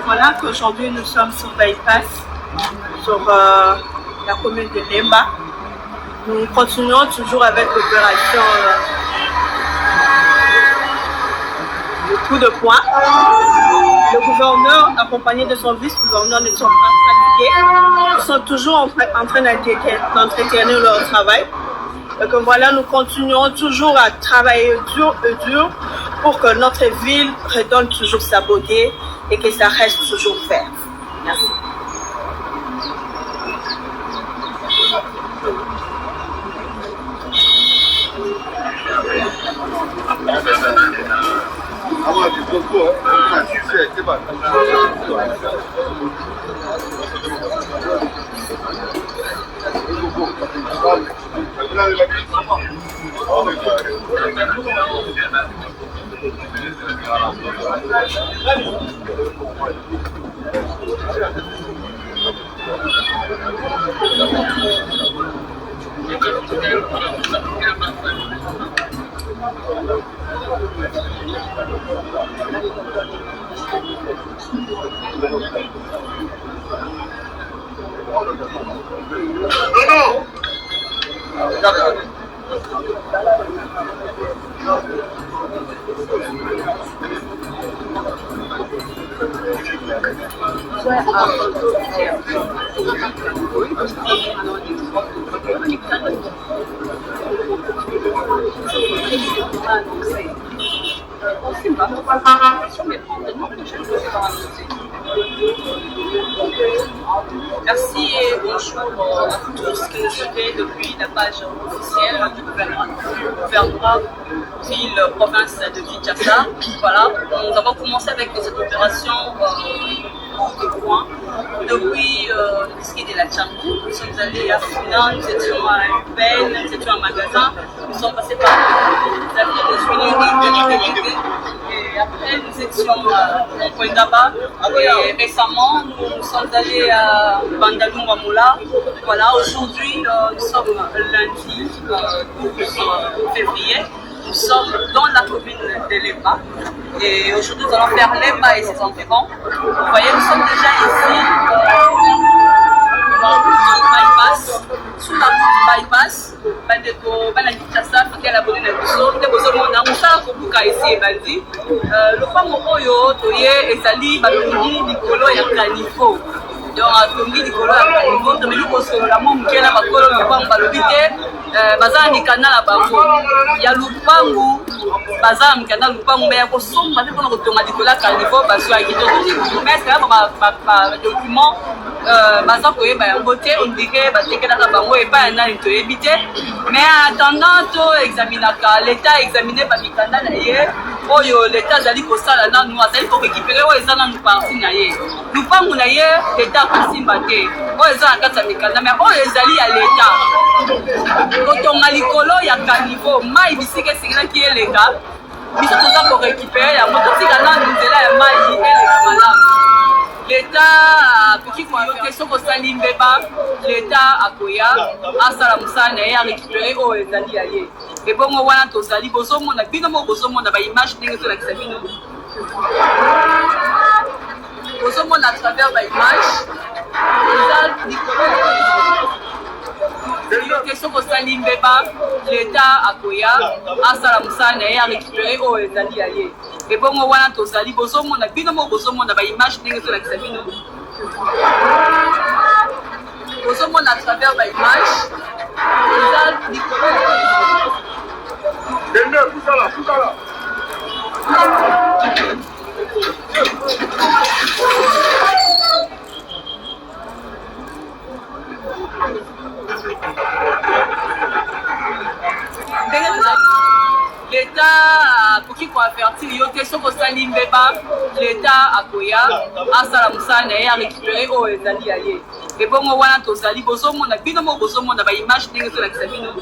Voilà qu'aujourd'hui nous sommes sur Bypass, sur la commune de Lemba. Nous continuons toujours avec l'opération le coup de poing. Le gouverneur, accompagné de son vice-gouverneur, ne sont pas fatigués. Ils sont toujours en train d'entretenir leur travail. Donc voilà, nous continuons toujours à travailler dur et dur pour que notre ville redonne toujours sa beauté et que ça reste toujours vert. Merci. Merci et bonjour à tous qui nous suivez depuis la page officielle du gouvernement ville province de Kinshasa. Voilà, nous avons commencé avec cette opération de points depuis le district de la Tchangou. Nous sommes allés à Funa, nous étions à Urbaine, nous étions à Magasin, nous sommes passés par les avenue de Swinuri, et après nous étions au Point d'Aba et récemment nous sommes allés à Bandalunga Moula. Voilà, aujourd'hui nous sommes lundi 12 février. Nous sommes dans la commune de Lemba et aujourd'hui nous allons faire Lemba et ses environs. Vous voyez, nous sommes déjà ici bypass, sous la route bypass. Bandeko bana Kinshasa qui la bonne émission de bozomona musala kobuka ici ebandi lopango oyo toye ezali balongi likolo ya caniveau. Donc atongi likolo ya caniveau tomeli kosolola mo moke na bakolo lopango balobi te baza na mikanda na bango ya lupangu, baza na mikanda na lupangu me ya kosomba mpe mpona kotonga likolo ya caniveau bazwaki tomese kaka badocument baza koyeba yango te ondike batekelaka bango epai ya nani toyebi te. Mais en attendant to examinaka l'état examiner bamikanda na ye oyo l'état azali kosala nanu azali korécupere oyo eza nanu parti na ye lupangu na ye l'état akosimba te oyo eza na kati ya mikanda mais oyo ezali ya l'état kotonga likolo ya caniveau mai bisika esengelaki eleka biso toza korécupere yango totika nanu nzela ya mai eleka malamu. L'État akoki koyoka soki osali mbeba l'État akoya asala mosala na ye arécupere oyo ezali ya ye. ebongo wana tozali bozomona bino mo bozomona baimage ndenge tolakisa bino bozomona à travers baimage eza likolo question kosali mbeba l'État akoya asala mosala na ye arécupéré oyo ezali ya ye ebongo wana tozali bozomona bino mo bozomona baimage ndenge tolakisa bino bozomona à travers baimage eza likolo l'État akoki koavertir yo te soki osali mbeba l'État akoya asala mosala na ye arécupéré oyo ezali ya ye ebongo wana tozali bozomona bino mo bozomona baimage ndenge tolakisa bino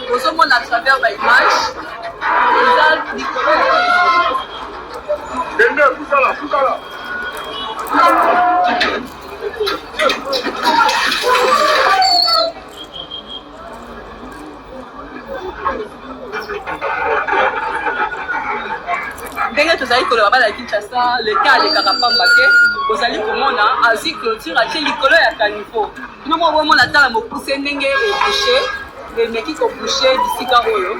bozomona à travers baimage eza likolo ndenge tozali koloba bana ya Kinshasa l'État alekaka pamba te bozali komona azwi clôture atie likolo ya caniveau bino mo bomona tala mokuse ndenge ebouche emeki kobouche bisika oyo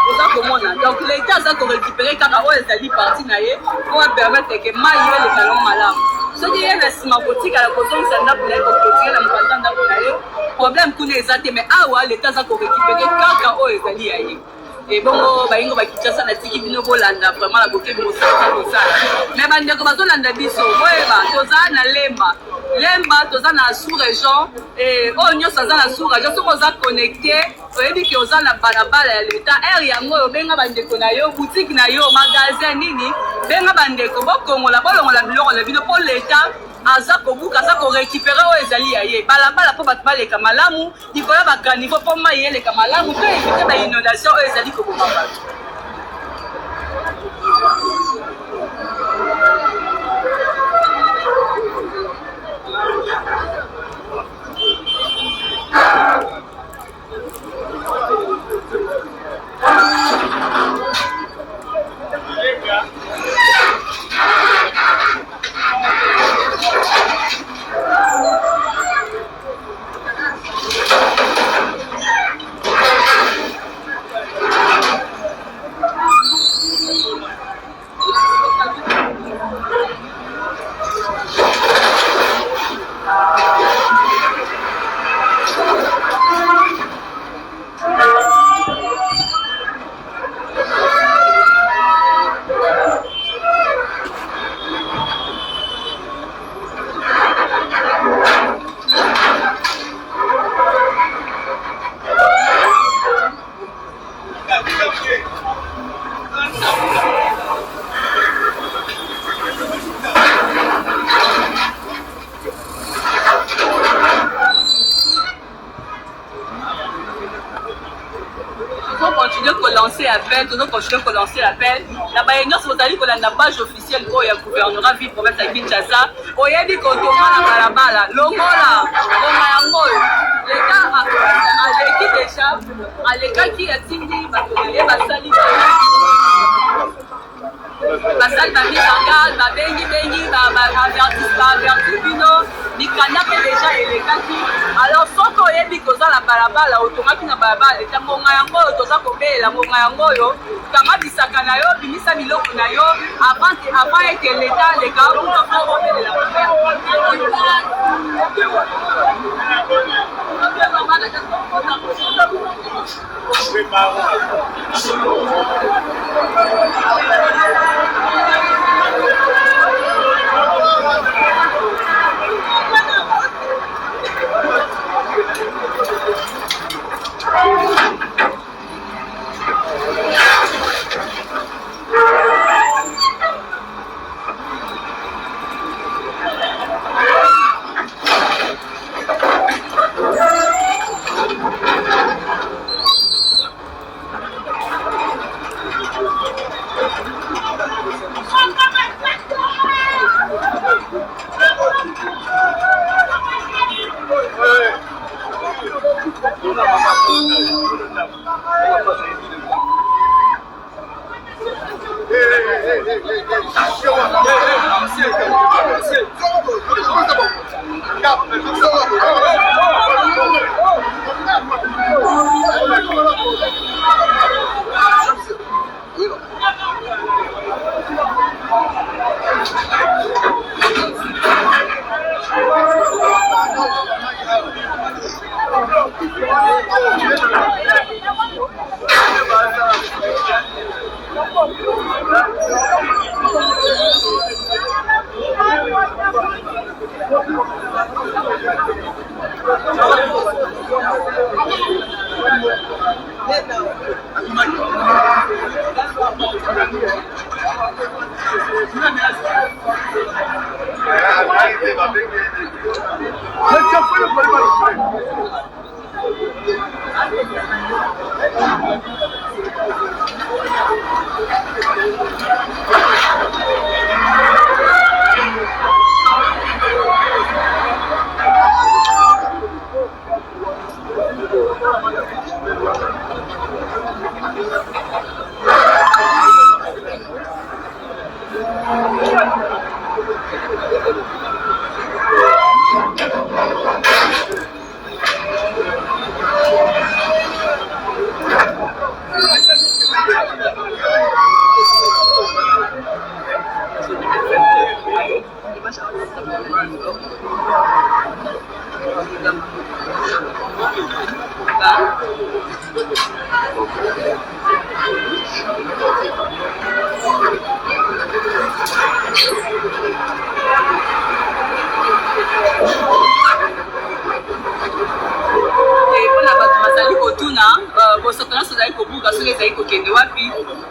oza komona donc l'État aza korécupéré kaka oyo ezali parti na ye po apermettre ke mai yo elekalo malamu soki ye na nsima kotikala kozongisa ndako na ye koklotire na mopanza ndako na ye problème kuna eza te mais awa l'État aza korécupéré kaka oyo ezali ya ye ebongo bayingo bakitasa na tiki bino bolanda vraiment la bokebi mosala kosala mais bandeko bazolanda biso boyeba toza na lemba toza na sous-région oyo nyonso aza na sous-région soki oza connecté oyebi ke oza na balabala ya l'État aire yango oyo benga bandeko na yo boutique na yo magasin nini benga bandeko bokongola bolongola biloko na bino mpo l'État aza kobuka aza korécupéré oyo ezali ya ye balabala mpo bato baleka malamu likolo ya bakanivo mpo mai eleka malamu mpe évite bainondation oyo ezali koboma bato continuer à lancer l'appel. La Bayern, vous allez que la page officielle pour le gouvernement ville province de Kinshasa. Oyebi kotonga na balabala, longola, l'État a l'équipe déjà, à l'écart qui a tingé, basali mise en garde, averti bino, mikanda pe déjà elekaki. Alors soki oyebi koza na balabala otongaki na balabala eta ngonga yango oyo toza kobela ngonga yango oyo kanga bisaka na yo bimisa biloko na yo avant ete l'État aleka kuta mpo obelela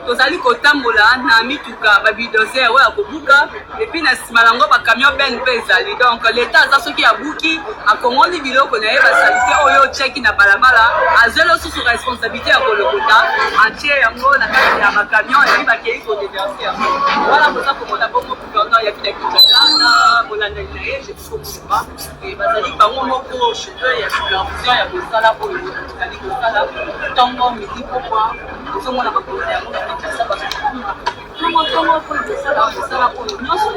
tozali kotambola na mituka babidozer oyo akobuka epuis na nsima nango bakamion bene mpe ezali donc leta aza soki abuki akongoli biloko na ye basalite oyo cheki na balabala azweli osusu responsabilité ya kolokota antie yango na kati ya bakamion epi bakei kodeverse yango wana koza komona bongo gouverneur ya bila kinshasa na molandeli na ye jekokoba bazali bango moko chauffeur ya supervision ya kosala oyo ezali kosala ntongo midi pokwa ozomona bakonzi yango na kinshasa ntongo po kosala oyo nyonso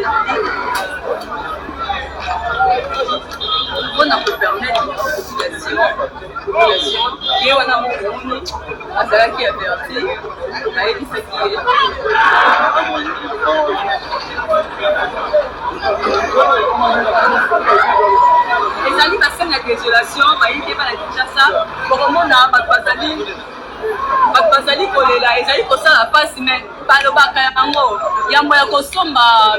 mpona kopermettre population ye wana mokomoni azalaki averti ayebisaki ye ezali basene ya désolation bayiki eba na kinshasa bokomona bato bazali kolela ezali kosala pasi me balobaka yango yambo ya kosomba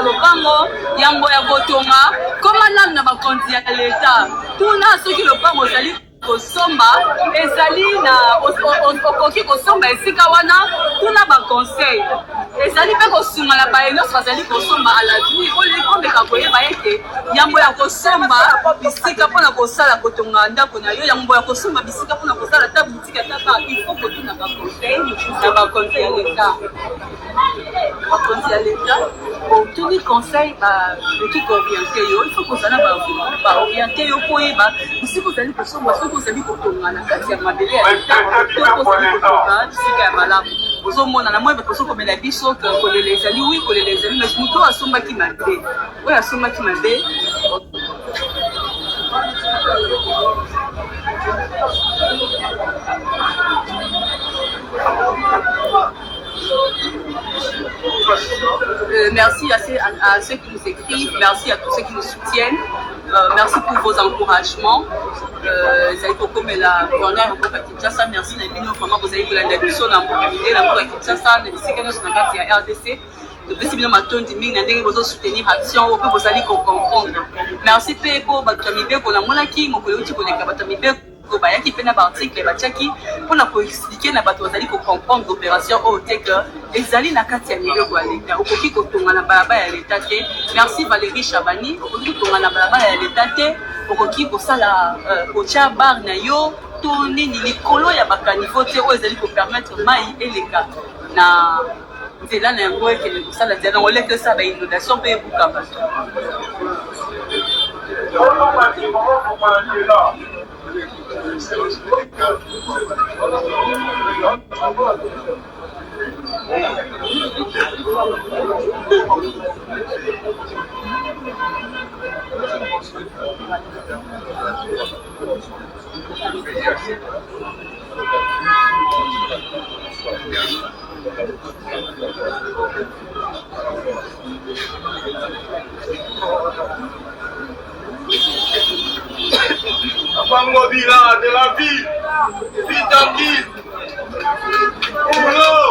lopango yambo ya kotonga koma nanu na bakonzi ya leta tuna soki lopango ozali kosomba ezali na okoki kosomba esika wana tuna baconseil ezali mpe kosunga na baye nyonso bazali kosomba aladui omeka koyeba ete yambo ya kosomba bisika mpona kosala kotonga ndako na yo yambo ya kosomba bisika mpona kosala ta boutique ata ba ifo kotuna baconseil na bakonzi ya leta bakonzi ya leta otuni conseil bakoki kooriente yo il faut kozala baoriente yo po oyeba bisika ozali kosomba soki ozali kotonga na kati ya mabele ya leta to kozali kotonga bisika ya malamu ozomona na moyeba tozo komela biso kolela ezali wi kolela ezali mais moto oyo asombaki mabe oyo asombaki mabe merci à ceux qui nous écrivent, merci à tous ceux qui nous soutiennent, merci pour vos encouragements. Ezali kokomela gouverneur mboka Kinshasa, merci na bino vraiment bozali kolanda biso na mboka mide na mboka Kinshasa na bisika nyonso na kati ya RDC. Topesi bino matondi mingi na ndenge bozosoutenir action oyo mpe bozali kocomprendre. Merci mpe po bato ya mibeko namonaki mokolo euti koleka bato ya mibeko bayaki mpe na baarticle batiaki mpona koexplike na bato bazali kocomprendre opération oyo te ke ezali na kati ya miloko ya leta okoki kotonga na balabala ya leta te. Merci Valérie Chabani, okoki kotonga na balabala ya leta te, okoki kosala kotia bar na yo to nini likolo ya bakanivo te oyo ezali kopermettre mai eleka na nzela na yango ekende kosala nzela nango leke osala bainondation mpe ebuka bato. Bango Villa de la ville, Vitaki, Boulot.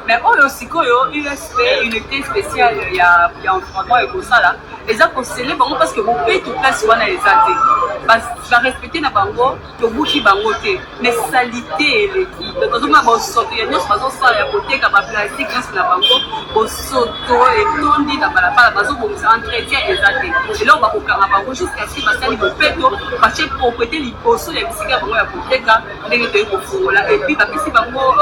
Mais aussi, USP, unité spéciale, il y a environnement et tout ça là. Les gens conseillent parce que vous payez tout place sur les athées. Va respecter na bango, le bouchi bangote, mais salité les qui. Donc on a besoin il y a une façon ça ya côté comme plastique dans la bango, au soto et tondi na balabala, bazo pour entretien les athées. Et là on va au bango jusqu'à ce que ça li bopeto, parce que propriété li poso ya bisika bango ya koteka, ndenge to ko fungola et puis ba kisi bango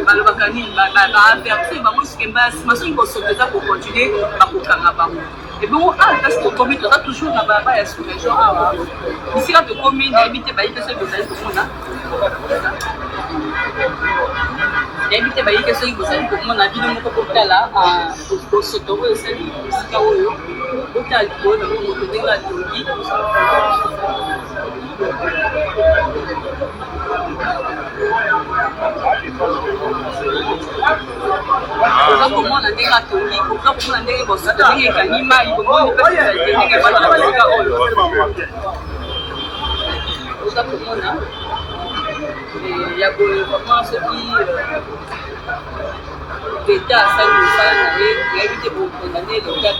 balobakani ba verser bango sikemba maso ko soteza pour continuer ba kokanga bango. Et bon, parce que comme tu as toujours la barrière à sous-région, ici là, de commune, habiter que c'est le salaire pour moi. Habiter que c'est le salaire pour moi. La vie de mon copain là, au Soto, c'est le Kaoyo. Au Talco, dans mon côté de la Turquie. Comment on a des ratournés, comment on a des bosses, on a des animaux, comment on peut faire des il y a vraiment ceux qui l'État a ça, il a évité pour condamner le cas de